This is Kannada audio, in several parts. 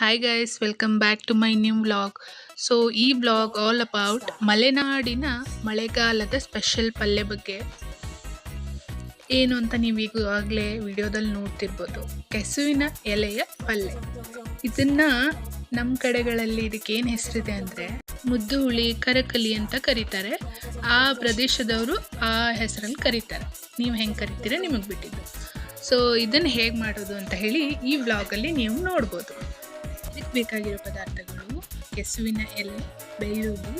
Hi guys, welcome back to my new vlog. So ಈ ವ್ಲಾಗ್ ಆಲ್ ಅಬೌಟ್ ಮಲೆನಾಡಿನ ಮಳೆಗಾಲದ ಸ್ಪೆಷಲ್ ಪಲ್ಯ ಬಗ್ಗೆ ಏನು ಅಂತ ನೀವು ಈಗಾಗಲೇ ವಿಡಿಯೋದಲ್ಲಿ ನೋಡ್ತಿರ್ಬೋದು. ಕೆಸುವಿನ ಎಲೆಯ ಪಲ್ಯ. ಇದನ್ನ ನಮ್ಮ ಕಡೆಗಳಲ್ಲಿ ಇದಕ್ಕೆ ಏನು ಹೆಸರಿದೆ ಅಂದರೆ ಮುದ್ದು ಹುಳಿ ಕರಕಲಿ ಅಂತ ಕರೀತಾರೆ. ಆ ಪ್ರದೇಶದವರು ಆ ಹೆಸರಲ್ಲಿ ಕರೀತಾರೆ. ನೀವು ಹೆಂಗೆ ಕರಿತೀರ ನಿಮಗೆ ಬಿಟ್ಟಿದ್ದು. ಸೊ ಇದನ್ನು ಹೇಗೆ ಮಾಡೋದು ಅಂತ ಹೇಳಿ ಈ ವ್ಲಾಗಲ್ಲಿ ನೀವು ನೋಡ್ಬೋದು. ಇದಕ್ಕೆ ಬೇಕಾಗಿರೋ ಪದಾರ್ಥಗಳು ಕೆಸುವಿನ ಎಲೆ, ಬೆಳ್ಳುಳ್ಳಿ,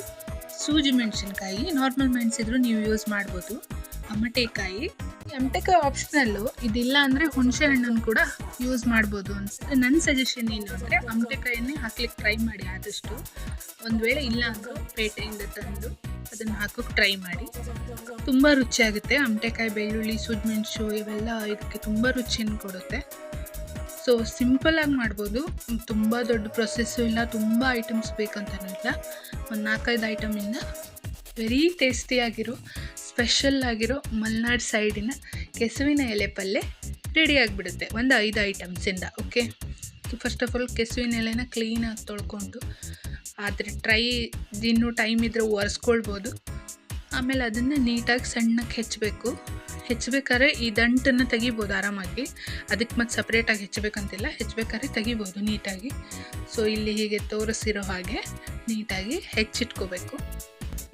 ಸೂಜಿ ಮೆಣಸಿನ್ಕಾಯಿ, ನಾರ್ಮಲ್ ಮೆಣಸಿದ್ರು ನೀವು ಯೂಸ್ ಮಾಡ್ಬೋದು, ಅಮಟೆಕಾಯಿ. ಅಮಟೆಕಾಯಿ ಆಪ್ಷನಲ್ಲು, ಇದಿಲ್ಲ ಅಂದರೆ ಹುಣಸೆ ಹಣ್ಣನ್ನು ಕೂಡ ಯೂಸ್ ಮಾಡ್ಬೋದು ಅನ್ಸುತ್ತೆ. ನನ್ನ ಸಜೆಷನ್ ಏನು ಅಂದರೆ ಅಮಟೆಕಾಯನ್ನೇ ಹಾಕ್ಲಿಕ್ಕೆ ಟ್ರೈ ಮಾಡಿ ಆದಷ್ಟು. ಒಂದು ವೇಳೆ ಇಲ್ಲ ಅಂದರೂ ಪೇಟೆಯಿಂದ ತಂದು ಅದನ್ನು ಹಾಕೋಕ್ಕೆ ಟ್ರೈ ಮಾಡಿ. ತುಂಬ ರುಚಿಯಾಗುತ್ತೆ. ಅಮಟೆಕಾಯಿ, ಬೆಳ್ಳುಳ್ಳಿ, ಸೂಜಿ ಮೆಣಸು ಇವೆಲ್ಲ ಇದಕ್ಕೆ ತುಂಬ ರುಚಿಯನ್ನು ಕೊಡುತ್ತೆ. ಸೊ ಸಿಂಪಲಾಗಿ ಮಾಡ್ಬೋದು. ತುಂಬ ದೊಡ್ಡ ಪ್ರೊಸೆಸ್ಸು ಇಲ್ಲ, ತುಂಬ ಐಟಮ್ಸ್ ಬೇಕಂತನೂ ಇಲ್ಲ. ಒಂದು 4-5 ಐಟಮಿಂದ ವೆರಿ ಟೇಸ್ಟಿಯಾಗಿರೋ ಸ್ಪೆಷಲ್ ಆಗಿರೋ ಮಲೆನಾಡು ಸೈಡಿನ ಕೆಸುವಿನ ಎಲೆ ಪಲ್ಯ ರೆಡಿ ಆಗಿಬಿಡುತ್ತೆ ಒಂದು 5 ಐಟಮ್ಸಿಂದ. ಓಕೆ, ಫಸ್ಟ್ ಆಫ್ ಆಲ್ ಕೆಸುವಿನ ಎಲೆನ ಕ್ಲೀನಾಗಿ ತೊಳ್ಕೊಂಡು, ಆದರೆ ಇನ್ನೂ ಟೈಮ್ ಇದ್ದರೆ ಒರೆಸ್ಕೊಳ್ಬೋದು. ಆಮೇಲೆ ಅದನ್ನು ನೀಟಾಗಿ ಸಣ್ಣಕ್ಕೆ ಹೆಚ್ಚಬೇಕಾದ್ರೆ ಈ ದಂಟನ್ನು ತೆಗಿಬೋದು ಆರಾಮಾಗಿ. ಅದಕ್ಕೆ ಮತ್ತೆ ಸಪ್ರೇಟಾಗಿ ಹೆಚ್ಚಬೇಕಂತಿಲ್ಲ, ಹೆಚ್ಚಬೇಕಾದ್ರೆ ತೆಗಿಬೋದು ನೀಟಾಗಿ. ಸೊ ಇಲ್ಲಿ ಹೀಗೆ ತೋರಿಸಿರೋ ಹಾಗೆ ನೀಟಾಗಿ ಹೆಚ್ಚಿಟ್ಕೋಬೇಕು.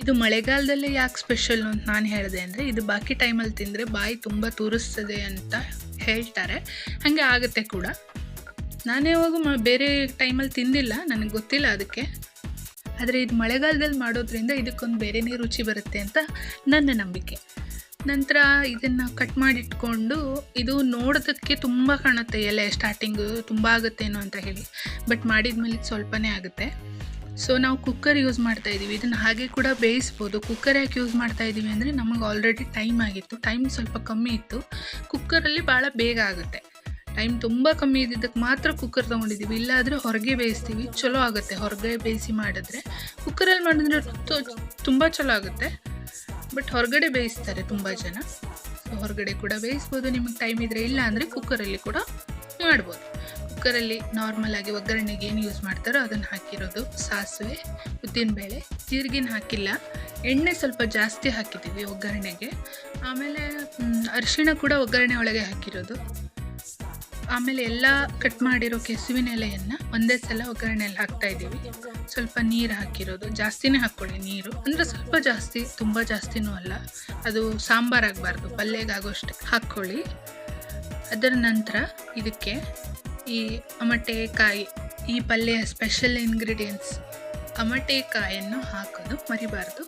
ಇದು ಮಳೆಗಾಲದಲ್ಲೇ ಯಾಕೆ ಸ್ಪೆಷಲ್ ಅಂತ ನಾನು ಹೇಳಿದೆ ಅಂದರೆ, ಇದು ಬಾಕಿ ಟೈಮಲ್ಲಿ ತಿಂದರೆ ಬಾಯಿ ತುಂಬ ತೂರಿಸ್ತದೆ ಅಂತ ಹೇಳ್ತಾರೆ. ಹಾಗೆ ಆಗುತ್ತೆ ಕೂಡ. ನಾನು ಯಾವಾಗೂ ಬೇರೆ ಟೈಮಲ್ಲಿ ತಿಂದಿಲ್ಲ, ನನಗೆ ಗೊತ್ತಿಲ್ಲ ಅದಕ್ಕೆ. ಆದರೆ ಇದು ಮಳೆಗಾಲದಲ್ಲಿ ಮಾಡೋದ್ರಿಂದ ಇದಕ್ಕೊಂದು ಬೇರೆಯೇ ರುಚಿ ಬರುತ್ತೆ ಅಂತ ನನ್ನ ನಂಬಿಕೆ. ನಂತರ ಇದನ್ನು ಕಟ್ ಮಾಡಿಟ್ಕೊಂಡು, ಇದು ನೋಡೋದಕ್ಕೆ ತುಂಬ ಕಾಣುತ್ತೆ ಎಲೆ, ಸ್ಟಾರ್ಟಿಂಗು ತುಂಬ ಆಗುತ್ತೇನೋ ಅಂತ ಹೇಳಿ, ಬಟ್ ಮಾಡಿದ್ಮೇಲೆ ಸ್ವಲ್ಪನೇ ಆಗುತ್ತೆ. ಸೊ ನಾವು ಕುಕ್ಕರ್ ಯೂಸ್ ಮಾಡ್ತಾಯಿದ್ದೀವಿ. ಇದನ್ನು ಹಾಗೆ ಕೂಡ ಬೇಯಿಸ್ಬೋದು. ಕುಕ್ಕರ್ ಯಾಕೆ ಯೂಸ್ ಮಾಡ್ತಾಯಿದ್ದೀವಿ ಅಂದರೆ, ನಮಗೆ ಆಲ್ರೆಡಿ ಟೈಮ್ ಆಗಿತ್ತು, ಟೈಮ್ ಸ್ವಲ್ಪ ಕಮ್ಮಿ ಇತ್ತು. ಕುಕ್ಕರಲ್ಲಿ ಭಾಳ ಬೇಗ ಆಗುತ್ತೆ. ಟೈಮ್ ತುಂಬ ಕಮ್ಮಿ ಇದ್ದಿದ್ದಕ್ಕೆ ಮಾತ್ರ ಕುಕ್ಕರ್ ತೊಗೊಂಡಿದ್ದೀವಿ. ಇಲ್ಲಾದರೆ ಹೊರಗೆ ಬೇಯಿಸ್ತೀವಿ, ಚಲೋ ಆಗುತ್ತೆ. ಹೊರಗೆ ಬೇಯಿಸಿ ಮಾಡಿದ್ರೆ, ಕುಕ್ಕರಲ್ಲಿ ಮಾಡಿದ್ರೆ ತುಂಬ ಚಲೋ ಆಗುತ್ತೆ. ಬಟ್ ಹೊರಗಡೆ ಬೇಯಿಸ್ತಾರೆ ತುಂಬ ಜನ. ಸೊ ಹೊರಗಡೆ ಕೂಡ ಬೇಯಿಸ್ಬೋದು ನಿಮಗೆ ಟೈಮ್ ಇದ್ದರೆ. ಇಲ್ಲ ಅಂದರೆ ಕುಕ್ಕರಲ್ಲಿ ಕೂಡ ಮಾಡ್ಬೋದು. ಕುಕ್ಕರಲ್ಲಿ ನಾರ್ಮಲಾಗಿ ಒಗ್ಗರಣೆಗೆ ಏನು ಯೂಸ್ ಮಾಡ್ತಾರೋ ಅದನ್ನು ಹಾಕಿರೋದು. ಸಾಸಿವೆ, ಉದ್ದಿನಬೇಳೆ, ಜೀರಿಗೆನ ಹಾಕಿಲ್ಲ, ಎಣ್ಣೆ ಸ್ವಲ್ಪ ಜಾಸ್ತಿ ಹಾಕಿದ್ದೀವಿ ಒಗ್ಗರಣೆಗೆ. ಆಮೇಲೆ ಅರಿಶಿಣ ಕೂಡ ಒಗ್ಗರಣೆ ಒಳಗೆ ಹಾಕಿರೋದು. ಆಮೇಲೆ ಎಲ್ಲ ಕಟ್ ಮಾಡಿರೋ ಕೆಸುವಿನ ಎಲೆಯನ್ನು ಒಂದೇ ಸಲ ಒಗ್ಗರಣೆಯಲ್ಲಿ ಹಾಕ್ತಾಯಿದ್ದೀವಿ. ಸ್ವಲ್ಪ ನೀರು ಹಾಕಿರೋದು, ಜಾಸ್ತಿನೇ ಹಾಕ್ಕೊಳ್ಳಿ ನೀರು, ಅಂದರೆ ಸ್ವಲ್ಪ ಜಾಸ್ತಿ, ತುಂಬ ಜಾಸ್ತಿನೂ ಅಲ್ಲ. ಅದು ಸಾಂಬಾರಾಗಬಾರ್ದು, ಪಲ್ಯಗಾಗೋಷ್ಟು ಹಾಕ್ಕೊಳ್ಳಿ. ಅದರ ನಂತರ ಇದಕ್ಕೆ ಈ ಅಮಟೆಕಾಯಿ, ಈ ಪಲ್ಯ ಸ್ಪೆಷಲ್ ಇಂಗ್ರೀಡಿಯೆಂಟ್ಸ್ ಅಮಟೆಕಾಯನ್ನು ಹಾಕೋದು ಮರಿಬಾರ್ದು.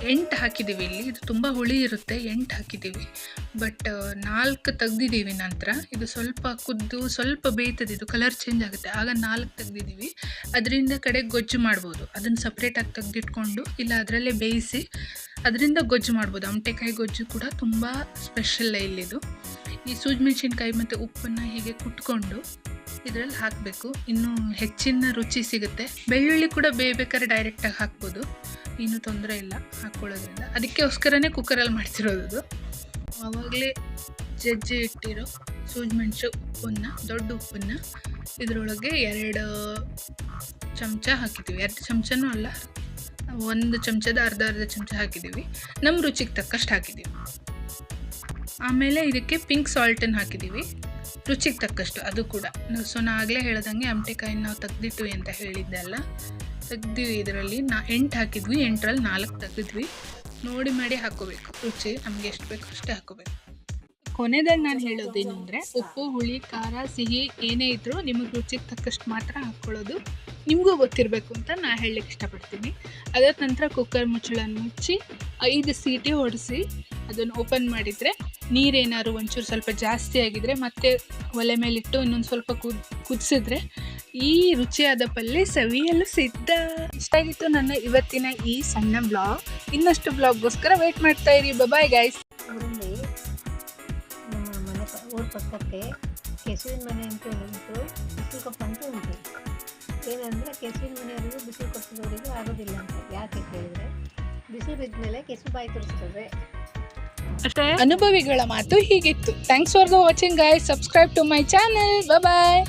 8 ಹಾಕಿದ್ದೀವಿ ಇಲ್ಲಿ. ಇದು ತುಂಬ ಹುಳಿ ಇರುತ್ತೆ, 8 ಹಾಕಿದ್ದೀವಿ. ಬಟ್ 4 ತೆಗ್ದಿದ್ದೀವಿ. ನಂತರ ಇದು ಸ್ವಲ್ಪ ಕುದ್ದು ಸ್ವಲ್ಪ ಬೇಯ್ತದೆ, ಇದು ಕಲರ್ ಚೇಂಜ್ ಆಗುತ್ತೆ, ಆಗ 4 ತೆಗ್ದಿದ್ದೀವಿ. ಅದರಿಂದ ಕಡೆಗೆ ಗೊಜ್ಜು ಮಾಡ್ಬೋದು. ಅದನ್ನು ಸಪ್ರೇಟಾಗಿ ತೆಗೆದಿಟ್ಕೊಂಡು ಇಲ್ಲ ಅದರಲ್ಲೇ ಬೇಯಿಸಿ ಅದರಿಂದ ಗೊಜ್ಜು ಮಾಡ್ಬೋದು. ಅಮಟೆಕಾಯಿ ಗೊಜ್ಜು ಕೂಡ ತುಂಬ ಸ್ಪೆಷಲ್ ಇಲ್ಲಿದು. ಈ ಸೂಜಿ ಮೆಣಸಿನ್ಕಾಯಿ ಮತ್ತು ಉಪ್ಪನ್ನು ಹೀಗೆ ಕುಟ್ಕೊಂಡು ಇದರಲ್ಲಿ ಹಾಕಬೇಕು, ಇನ್ನೂ ಹೆಚ್ಚಿನ ರುಚಿ ಸಿಗುತ್ತೆ. ಬೆಳ್ಳುಳ್ಳಿ ಕೂಡ ಬೇಯಬೇಕಾದ್ರೆ ಡೈರೆಕ್ಟಾಗಿ ಹಾಕ್ಬೋದು, ಏನೂ ತೊಂದರೆ ಇಲ್ಲ ಹಾಕ್ಕೊಳ್ಳೋದ್ರಿಂದ. ಅದಕ್ಕೋಸ್ಕರನೇ ಕುಕ್ಕರಲ್ಲಿ ಮಾಡ್ತಿರೋದು. ಆವಾಗಲೇ ಜಜ್ಜಿ ಇಟ್ಟಿರೋ ಸೂಜಿ ಮೆಣಸು ಉಪ್ಪನ್ನು, ದೊಡ್ಡ ಉಪ್ಪನ್ನು ಇದರೊಳಗೆ 2 ಚಮಚ ಹಾಕಿದ್ದೀವಿ. 2 ಚಮಚನೂ ಅಲ್ಲ, 1 ಚಮಚದ ಅರ್ಧ ಚಮಚ ಹಾಕಿದ್ದೀವಿ. ನಮ್ಮ ರುಚಿಗೆ ತಕ್ಕಷ್ಟು ಹಾಕಿದ್ದೀವಿ. ಆಮೇಲೆ ಇದಕ್ಕೆ ಪಿಂಕ್ ಸಾಲ್ಟನ್ನು ಹಾಕಿದ್ದೀವಿ, ರುಚಿಗೆ ತಕ್ಕಷ್ಟು ಅದು ಕೂಡ. ಸೊ ನಾ ಆಗಲೇ ಹೇಳ್ದಂಗೆ ಅಮಟೆಕಾಯಿನ ನಾವು ತೆಗ್ದಿಟ್ವಿ ಅಂತ ಹೇಳಿದ್ದೆ ಅಲ್ಲ, ತೆಗ್ದಿವಿ. ಇದರಲ್ಲಿ 8 ಹಾಕಿದ್ವಿ, 8ರಲ್ಲಿ 4 ತೆಗೆದ್ವಿ. ನೋಡಿ ಮಾಡಿ ಹಾಕ್ಕೋಬೇಕು. ರುಚಿ ನಮಗೆ ಎಷ್ಟು ಬೇಕೋ ಅಷ್ಟೇ ಹಾಕ್ಕೋಬೇಕು. ಕೊನೆದಾಗ ನಾನು ಹೇಳೋದೇನು ಅಂದರೆ, ಉಪ್ಪು, ಹುಳಿ, ಖಾರ, ಸಿಹಿ ಏನೇ ಇದ್ದರೂ ನಿಮಗೆ ರುಚಿಗೆ ತಕ್ಕಷ್ಟು ಮಾತ್ರ ಹಾಕ್ಕೊಳ್ಳೋದು ನಿಮಗೂ ಗೊತ್ತಿರಬೇಕು ಅಂತ ನಾನು ಹೇಳಲಿಕ್ಕೆ ಇಷ್ಟಪಡ್ತೀನಿ. ಅದರ ನಂತರ ಕುಕ್ಕರ್ ಮುಚ್ಚಳನ್ನು ಮುಚ್ಚಿ 5 ಸೀಟಿ ಹೊಡೆಸಿ ಅದನ್ನು ಓಪನ್ ಮಾಡಿದರೆ, ನೀರೇನಾದ್ರು ಒಂಚೂರು ಸ್ವಲ್ಪ ಜಾಸ್ತಿ ಆಗಿದರೆ ಮತ್ತೆ ಒಲೆ ಮೇಲಿಟ್ಟು ಇನ್ನೊಂದು ಸ್ವಲ್ಪ ಕುದಿಸಿದ್ರೆ ಈ ರುಚಿಯಾದ ಪಲ್ಯ ಸವಿಯಲು ಸಿದ್ಧ. ಇಷ್ಟ ಆಗಿತ್ತು ನನ್ನ ಇವತ್ತಿನ ಈ ಸಣ್ಣ ಬ್ಲಾಗ್. ಇನ್ನಷ್ಟು ಬ್ಲಾಗ್ಗೋಸ್ಕರ ವೇಟ್ ಮಾಡ್ತಾ ಇರಿ. Bye guys. ಊರಲ್ಲಿ ನಮ್ಮ ಮನೆ ಊರ ಪಕ್ಕಕ್ಕೆ ಕೆಸುವಿನ ಮನೆ ಅಂತೂ ಉಂಟು, ಬಿಸಿಲು ಕಪ್ಪು ಅಂತೂ ಉಂಟು. ಏನಂದರೆ ಕೆಸುವಿನ ಮನೆಯವರಿಗೂ ಬಿಸಿಲು ಕಪ್ಪಿದವರಿಗೂ ಆಗೋದಿಲ್ಲ ಅಂತ. ಯಾಕೆ ಕೇಳಿದರೆ, ಬಿಸಿಲು ಬಿದ್ದ ಕೆಸು ಬಾಯಿ ತೋರಿಸ್ತದೆ ಅಷ್ಟೇ. ಅನುಭವಿಗಳ ಮಾತು ಹೀಗಿತ್ತು. Thanks for the watching guys. Subscribe to my channel. Bye.